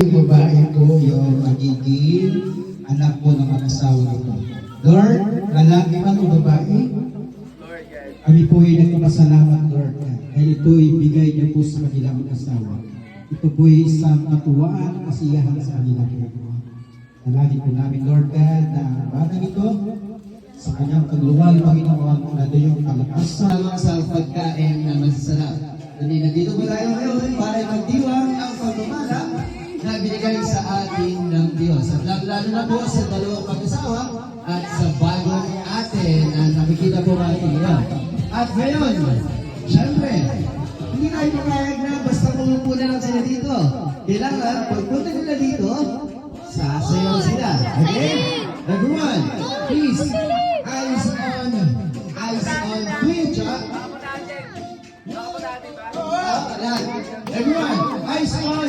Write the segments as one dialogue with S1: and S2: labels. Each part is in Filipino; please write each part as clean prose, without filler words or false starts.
S1: Yung babae ko yung magiging anak ko ng mag-asawa nito. Lord, lalaki man o babae, kami po ay nagpapasalamat, Lord, dahil ito'y bigay niyo po sa kanilang mag-asawa. Ito po ay isang katuwaan, kasiyahan sa kanilang buhay. Nalagi po namin, Lord God, na bata nito, sa kanyang pagluwal, Panginoon, na doon yung kalakasan
S2: sa pagkain na masasarap. Hindi nandito po tayo ngayon para magdiwang ang pagmamala na binigay sa atin ng Diyos. At lalo na po sa dalawang mag-asawa at sa bagong atin na nakikita po natin ngayon. At ngayon, syempre, hindi tayo papayag na basta pumupo na lang sila dito. Kailangan, pagpunta nila dito, sasayaw sila. Okay? Everyone, please, eyes on Twitch, ha? Everyone, eyes on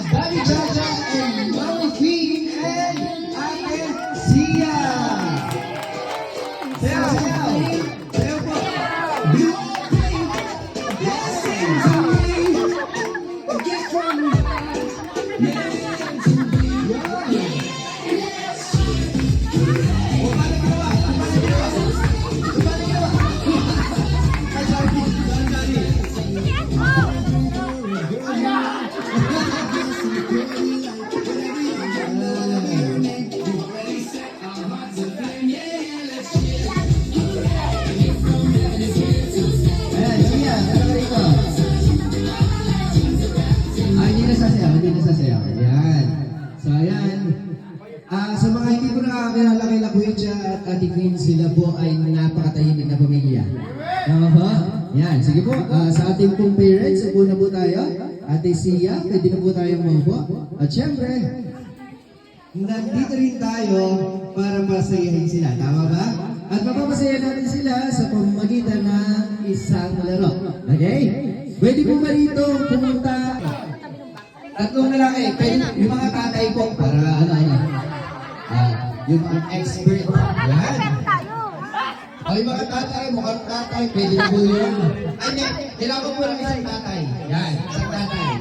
S2: Daddy Jaja and Mommy Queen and Ate Sia. Sayaw, sayaw. Sayaw po. Sa mga hindi po nakakilala kay La Cuecha at Ate Queen, sila po ay napakatahimik na pamilya. Tama po? Yan, sige po. Sa ating pong parents, upo na po tayo. Ate Sia, pwede na po tayong maupo. At syempre, nandito rin tayo para masayahin sila. Tama ba? At mapapasaya natin sila sa pamamagitan ng isang laro. Okay? Pwede po ba rito pumunta? Tatlong lalaki, pwede yung mga tatay po para yung mga expert. Yan. Ay, mga tatay, mukhang tatay, pwede na po yun. Ay, hindi, kailangan po lang isang tatay. Yan, isang tatay.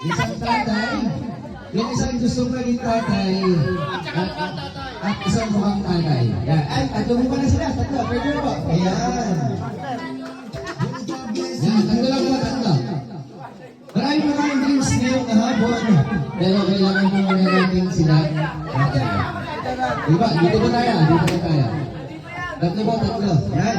S2: Isang tatay. Yung isang gustong maging tatay. At isang mukhang tatay. Yan. Ay, tatlo mo pala sila, tatlo, pwede po. Ayan. Yan, tatlo lang po, tatlo. Maraming mga dreams ngayong kahapon. Pero kailangan mo muna natin sila. Diba? Dito ba tayo? Dito ba tayo? Tatlo ba? Tatlo. Yan.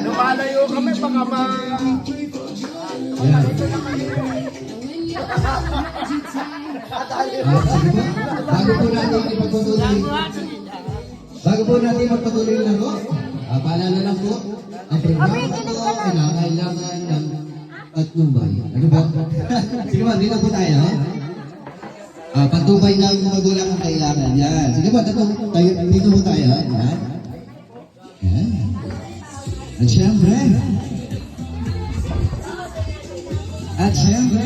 S3: Lumalayo kami baka ma...
S2: Yan. Bago po natin magpatuloy lang po, paalala lang po, ang programa ito kinakailangan ng patnubay. Ano ba? Sige ba, dito po tayo. Patubay ng magulang ang kailangan. Yan. Sige ba, dito po tayo. Yan. Yan. At syempre,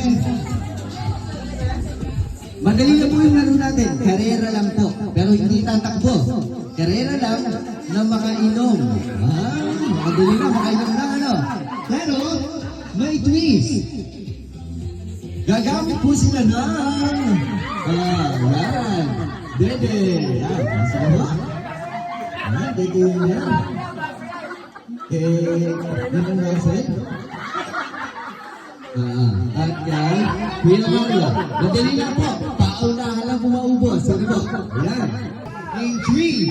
S2: madali na po yung laro natin. Karera lang po. Pero hindi tatakbo. Karera lang na makainom. Madali na, makainom lang ano. Pero, may twist. Gagamit po sila ng... yan. Dede. Yan. Sige mo? Dede yan. Yun ang nasa. At yan. Kuya Mario. Madali lang po. Paunahan lang po maubos. Sige mo? Yan. In 3.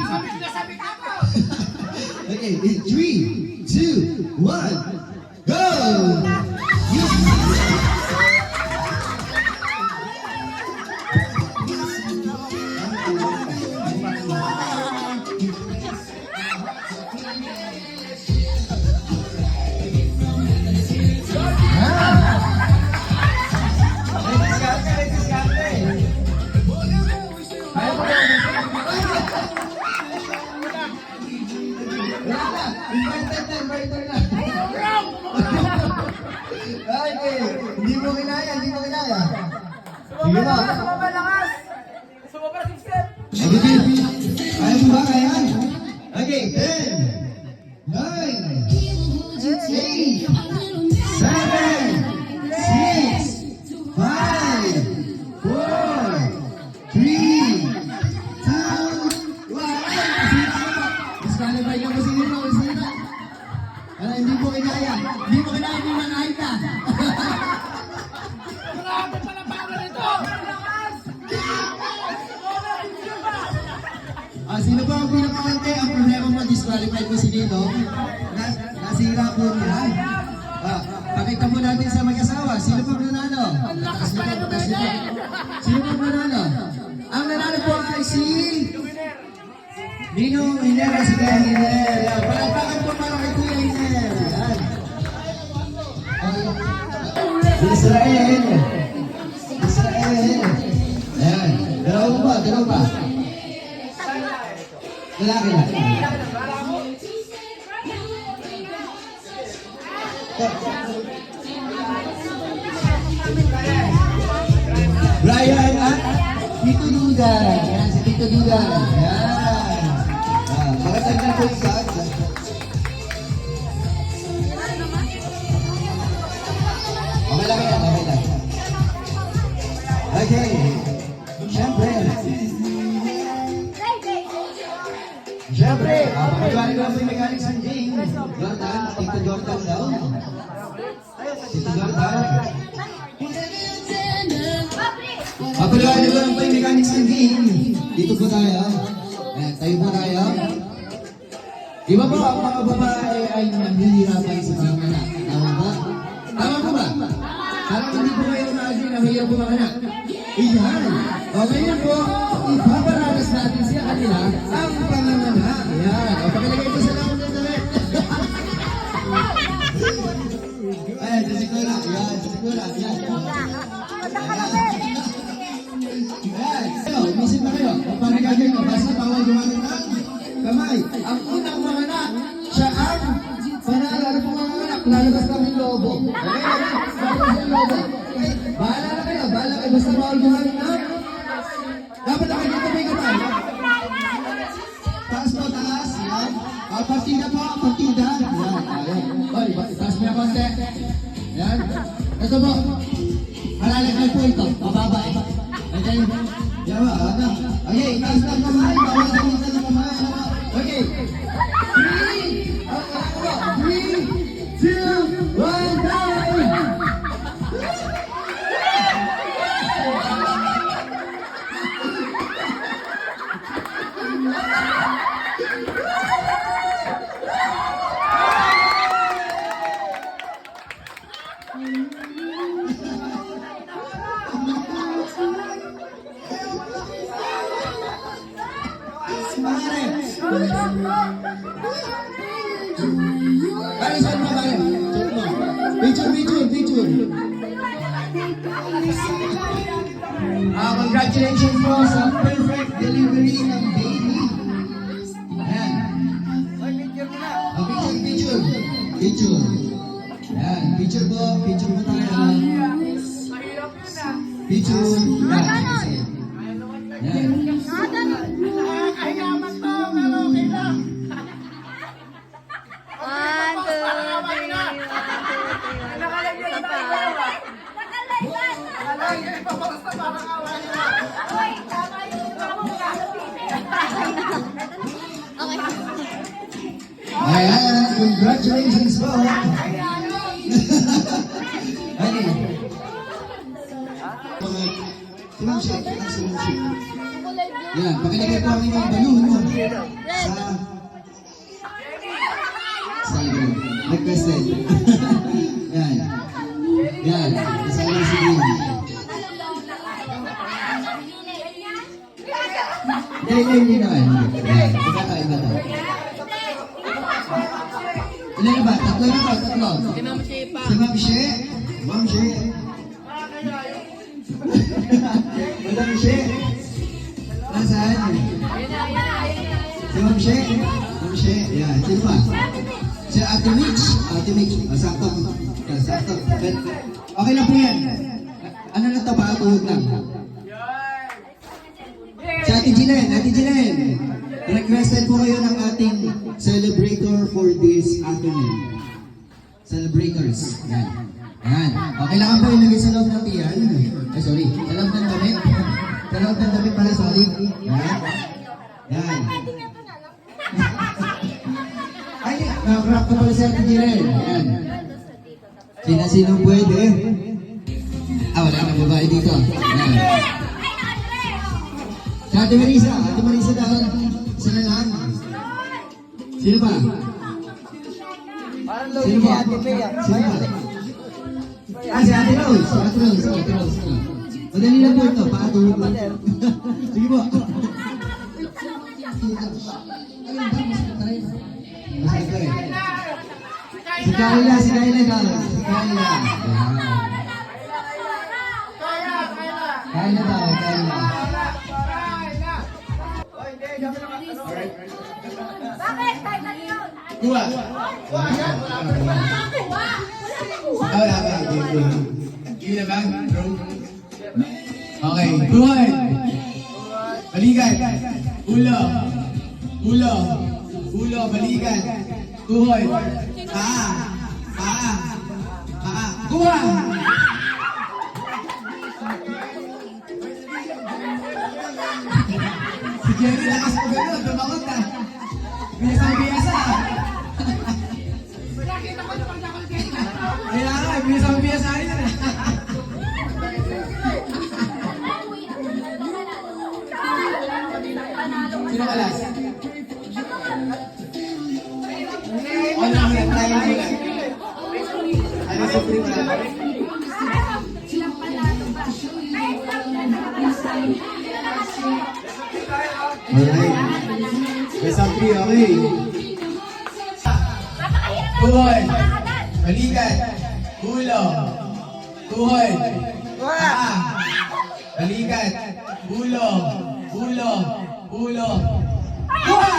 S2: Okay, in 3, 2, 1, go! Hindi mo kinaya. Sige ba? Okay. Kaya mo ba? Kaya? Okay, 10, 9, 8, 7, 6, 5, 4, 3, 2, 1. Disqualify ka po sino. Hindi po kinaya. Hindi po kinaya yung mga aita.
S3: Marami pala bago nito!
S2: Sino po ang pinakaunti? Ang problema mo, disqualify po si Nino. Nasira po niya. Pakita mo natin sa mag-asawa. Sino po ang nanalo?
S3: Ang lakas pala tumene!
S2: Sino po ang nanalo? Ang nanalo po ay si Ninong Hinera, si Kuya Hinera. Palakpakan po para kay Kuya Hinera. Yan. Israel. Ayan. Dalawa pa. Lalaki na. Brian at Tito Dudan. Yan, si Tito Dudan. Yan. Magandang po yung saan. Okay lang yan, okay lang. Okay. Siyempre, pakagaling ko lang po yung mechanics ng James. Jordan, Tito Jordan daw. Tito Jordan. Pakagaling ko lang po yung mechanics ng James. Dito po tayo. Ayan, tayo po tayo. Di ba po, ang mga babae ay nahihirapan sa mga anak? Tama ba? Tama po ba? Parang hindi po kayo na-agree na mahirap po mga anak. Iyan. Okay na po, ipaparanas natin siya kanila ang panganganak. Ayan. O, pakilagay po sa laon ng damit. Ayan, sisikula. Ayan, sisikula. Ayan. Ayan. Ayo, umisip na kayo. Kung paano gagawin mo, basta bawal gumamit ng kamay. Ang unang manganak, siya ang panalo. Ano po manganak? Lalabas kami lobo. Okay, lalabas yung lobo. Bahala na kayo, basta bawal gumamit ng dapat nakikita may kamay. Taas po, taas. Yan. Partida po, partida. Yan. Oy, taas mo yung konti. Yan. Ito po. Malalagay po ito. Mababa eh. Okay. Yan ba? Ano? Okay, taas na kamay. Bawal gamitan ng kamay. Okay. 3, 2, 1, time! Pare, saan mo pare? Check mo. Picture. Congratulations po sa perfect delivery ng baby. Ayan. Picture. Ayan, picture po tayo. Picture. Ayan.
S3: Nakakahiyaman to, pero okay lang.
S4: 1, 2, 3.
S3: Alay, ipapalas na parang away na.
S4: Okay.
S2: Ayan, congratulations po. Okay. Si Ma'am Shek. Yan, pakilagay po ang inyong balloon sa requested. Yan, kasama si Dean. Hindi naman. Iba to. Ilan na ba? Tatlo. Si Ma'am Shek. Madam Shek. Nasaan? Si Ma'am Shek. Yan, sino ba? Si Ate Mitch. Sakto. Okay lang po yan. Ano na ito ba? Tuhog lang. Si Ate Jinen. Requested po kayo ng ating celebrator sponsor for this afternoon. Celebrators. Yan. Yan. O, kailangan po ilagay sa loob ng tiyan. Ay, sorry. Sa loob ng damit. Sa loob ng damit para solid. Yan. Yan. Ay, nakrap ko pala sa atin Jirel. Yan. Sino pwede? Ah, wala nang babae dito. Yan. Sa Ate Marisa. Ate Marisa daw. Isa na lang. Sino ba? Sino ba? Sino ba? Ah, si Ate Rose. Si Ate Rose. Si Ate Rose. Madali lang po ito. Pakatulog lang. Sige po. Si Kayla. Si Kayla daw. Si Kayla. Kayla daw. Kayla.
S4: Bakit? Kahit na yun.
S2: Kuha.
S4: Kuha.
S2: Ah, wala ba? Give na ba? Okay. Tuhod. Balikan. Ulo. Ulo. Ulo. Balikan. Tuhod. Paa. Paa. Paa. Kuha. Si Jerry, lakas mo gano'n. Dumakot ka. Biyasa-biyasa. Kaya nga, biyasa-biyasa rin na. Sino kalas? Ano ang nag-try mo lang? Ano sa prima lang? Alright. Kasampi, okay. Tuhod. Balikan. Ulo. Tuhod. Paa. Balikan. Ulo. Ulo. Ulo. Kuha!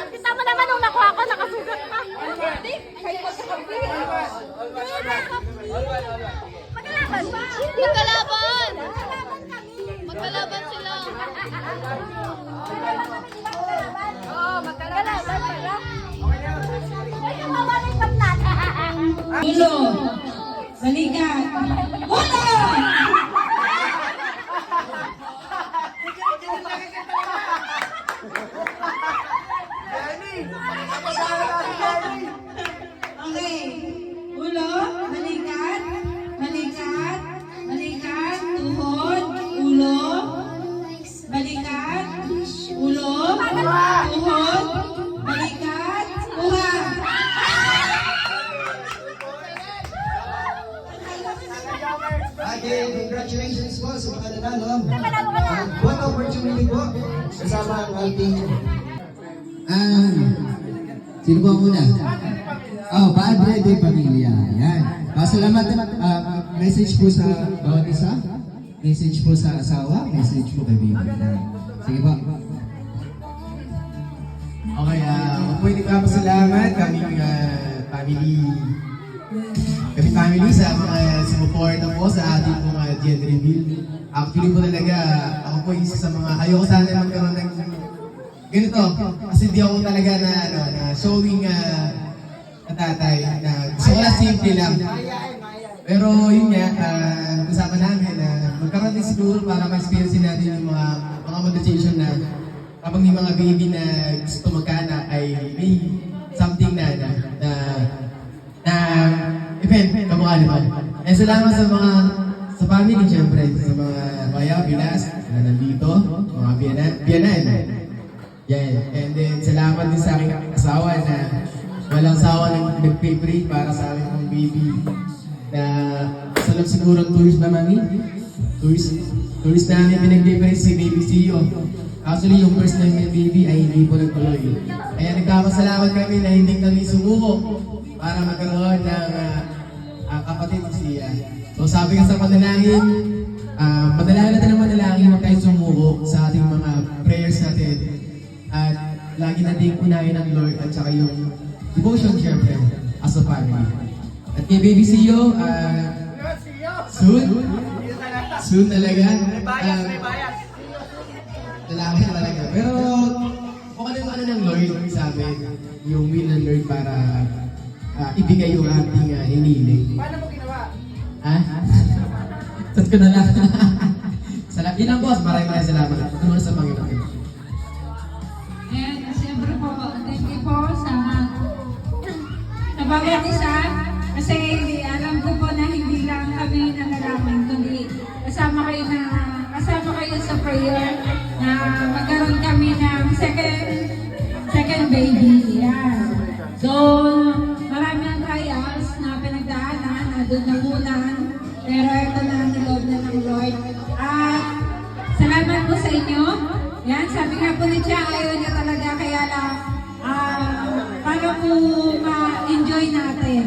S4: Kita mo naman nung nakuha ko, nakasugat pa. Hindi, kayo magkakampi. Magkalaban ba? Magkalaban! Magkalaban sila. Oo, magkalaban pala. Ay, yung mawalay pag natin.
S5: Ulo, balikan, ulo! Okay, ulo, balikan, balikan, balikan, tuhod, ulo, balikan, ulo, tuhod, balikan, kuha.
S2: Okay, congratulations po sa mga nanalo. What opportunity po kasama ang ating... sino po ang una? Oh, Padre de Pamilya. Yan. Pasalamat. Message po sa bawat isa. Message po sa asawa. Message po kay baby. Sige po. Okay, pwede ka pasalamat kaming family sa sumuporta po sa ating mga gender reveal. Actually po talaga, ako po isa sa mga, ayoko sana magkaroon ng ganito. Kasi di ako talaga na showing na tatay. Gusto ko na simple lang. Pero yun nga, kasama namin na magkaroon din siguro para ma-experience natin yung mga conversation na kapag yung mga baby na gusto magkaanak ay may something na event, kamukha naman. Eh, salamat sa family, syempre, sa mga kaya, Pinas, na nandito, mga biyanan. Yan. And then, salamat din sa aking asawa na walang sawa nag-pray para sa aking mga baby. Na sa loob siguro tours na mami. Tours namin pinag-pray si baby CEO. Actually, yung first na yung baby ay hindi po nagtuloy. Kaya nagpapasalamat kami na hindi kami sumuko para magkaroon ng kapatid si Sia. So sabi ka sa panalangin, madalala natin ang manalangin, huwag tayo sumuko sa ating mga prayers natin. At lagi natin unahin ang Lord at saka yung devotion syempre as a family. At kay baby Sio, soon, Soon talaga.
S3: Bias, may bias.
S2: Lalaki talaga. Pero kung ano yung ano ng Lord sa amin, yung will ng Lord para ibigay yung ating hiniling.
S3: Paano mo ginawa?
S2: Ha? Sat ko na lang. Salamat. Yun lang boss. Maraming salamat. Ano sa Panginoon.
S5: And siyempre po, thank you po sa bawat isa. Kasi alam ko po na hindi lang kami nanalangin, kundi kasama kayo sa prayer na magkaroon kami ng second baby. Yan. So, maraming trials na pinagdaanan, na doon nagulan, pero ito na ang niloob na ng Lord. At salamat po sa inyo. Yan, sabi nga po ni Tia, ayaw niya talaga, kaya lang para po ma-enjoy natin.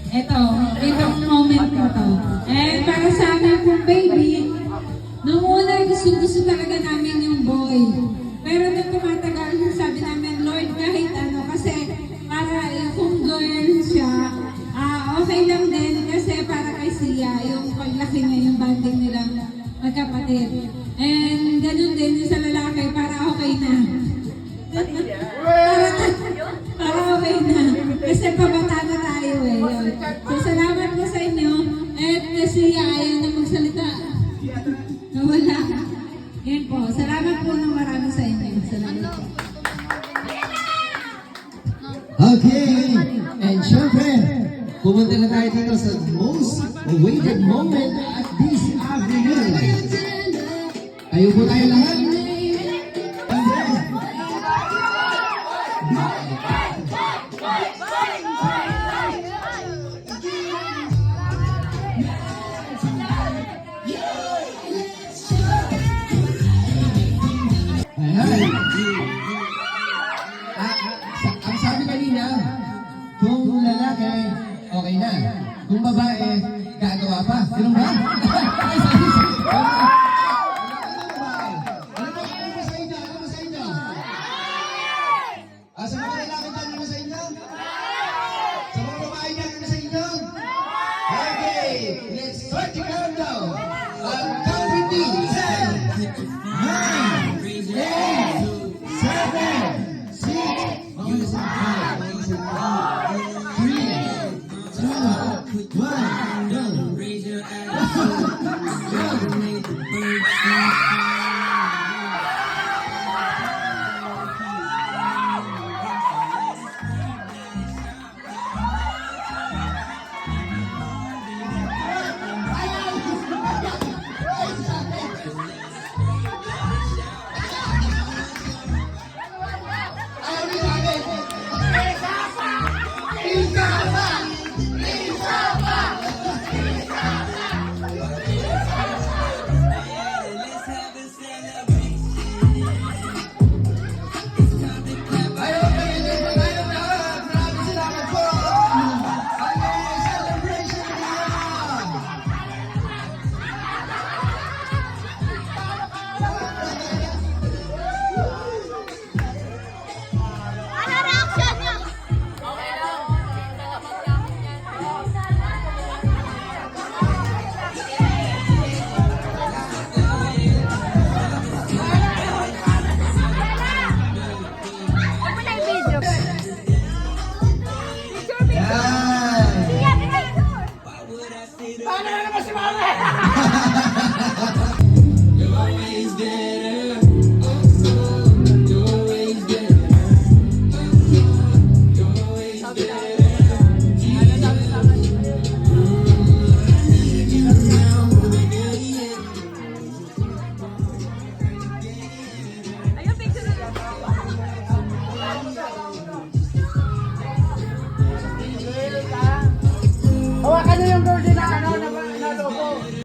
S5: Itong moment po to. And para sa amin pong baby, nung una gusto talaga namin yung boy. Pero nung tumatagal, sabi namin, Lord, kahit ano, kasi para kung girl siya, okay lang din kasi para kay Sia, yung paglaki niya, yung banding nilang magkapatid. And ganun din yung sa lalaki, para okay na. para okay na. Kasi pabata na tayo eh. Yun. So salamat po sa inyo. At kasi ayaw na magsalita. Nawala. Yan po. Salamat po ng marami sa inyo. Salamat po.
S2: Okay. And syempre, pumunta na tayo dito sa most awaited moment at this afternoon. Tayo po tayo lahat. Ayan. Ang sabi kanina, kung lalaki, okay na. Kung babae, gagawa pa. Ganun ba? Sa mga lalaki dyan, ano sa inyo? Sa mga babae dyan, ano sa inyo? Okay, let's start the countdown. Count with me. 10, 9, 8, 7, 6, 5, 4, 3, 2, 1, go. Raise your
S3: Paano na naman si Mama? Hawakan niyo yung girl.